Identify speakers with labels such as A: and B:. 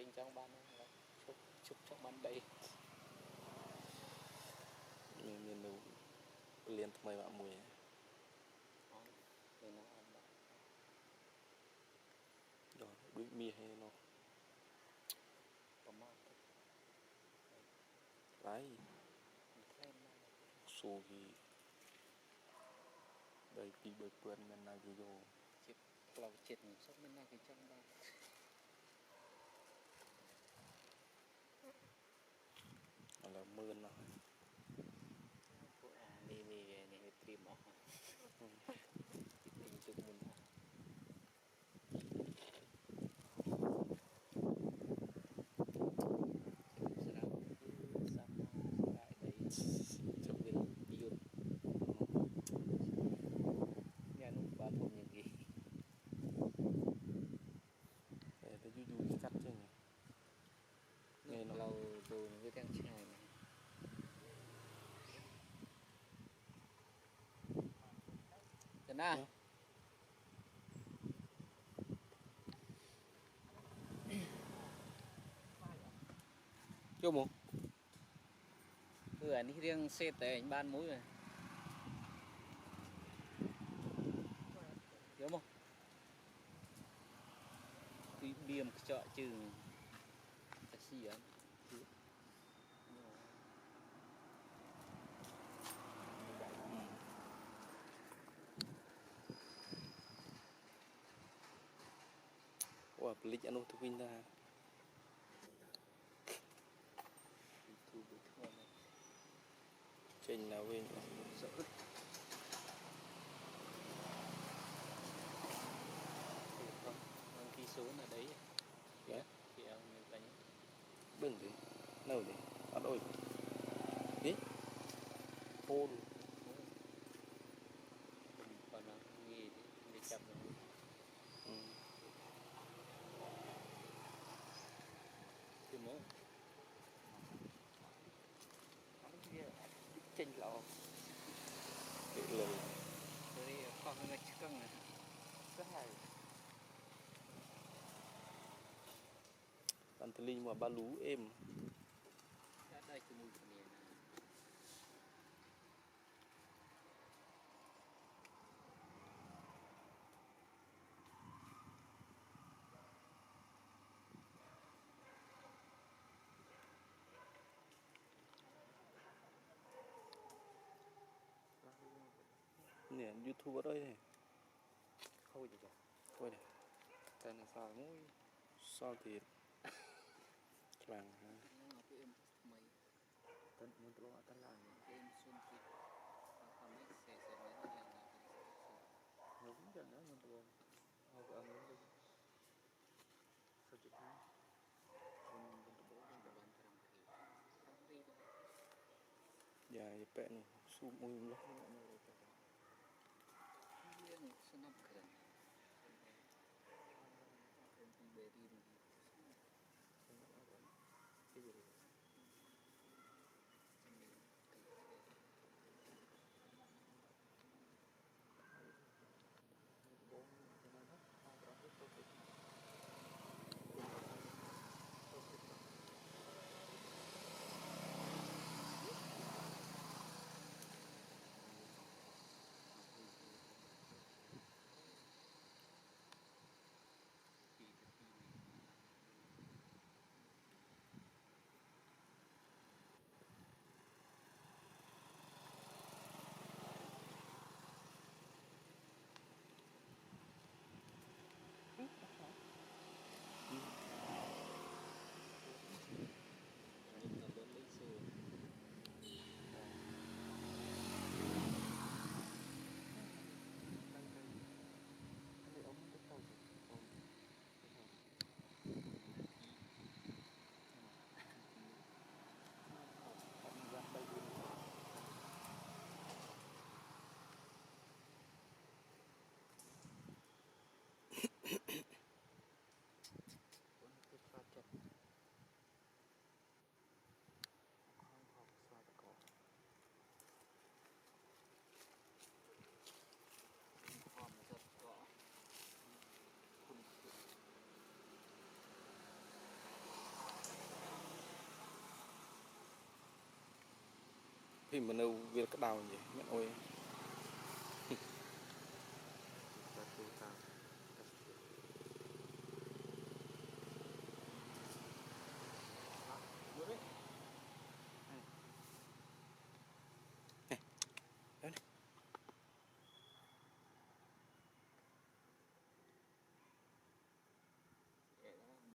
A: đinh trong ban chụp chụp trong ban đây
B: mình nấu liền thay bạn mùi
A: mình nó ăn
B: rồi đuổi mì hay nó
A: có mát
B: lái số thì đây đi bởi quên mình là gì rồi
A: chụp lầu chết sắp mình là cái trong ban
B: là mơn rồi
A: này tìm mỏ tìm chụp mình
B: chụp cái
A: yun nghe nó ba thùng những gì
B: để tôi du cắt chứ nhỉ nghe nó
A: lâu rồi với đang chài này thế nào
B: chưa muốn
A: anh riêng xe tới anh ban mũi rồi hiểu không đi điềm chợ trừ taxi á
B: wow lịch ăn thu vinh ra trình nào về
A: sợ khi số là đấy thì ông đánh
B: bưng đi đâu đi ăn ôi đi hôn
A: còn nó nghi đi chậm rồi thì mốt
B: chênh lọ cái lời
A: rồi con nó chắc căng này
B: rất hay ăn từ linh mà ba lú êm
A: đã đây cái mùi của này
B: nè YouTube ở đây này
A: khôi gì vậy
B: coi này
A: tên là sao mũi
B: sao thì làng
A: nó cái em mày tên muốn tôi tên là cái em xuân thì không biết xe mấy nó là
B: nó cũng chẳng nữa mình buồn họ có ăn uống đi sao chịu không dạ vậy nó sụp mùi lắm
A: ini senap keren beri
B: Vì mà nâu việc cái đào gì, mẹ ơi.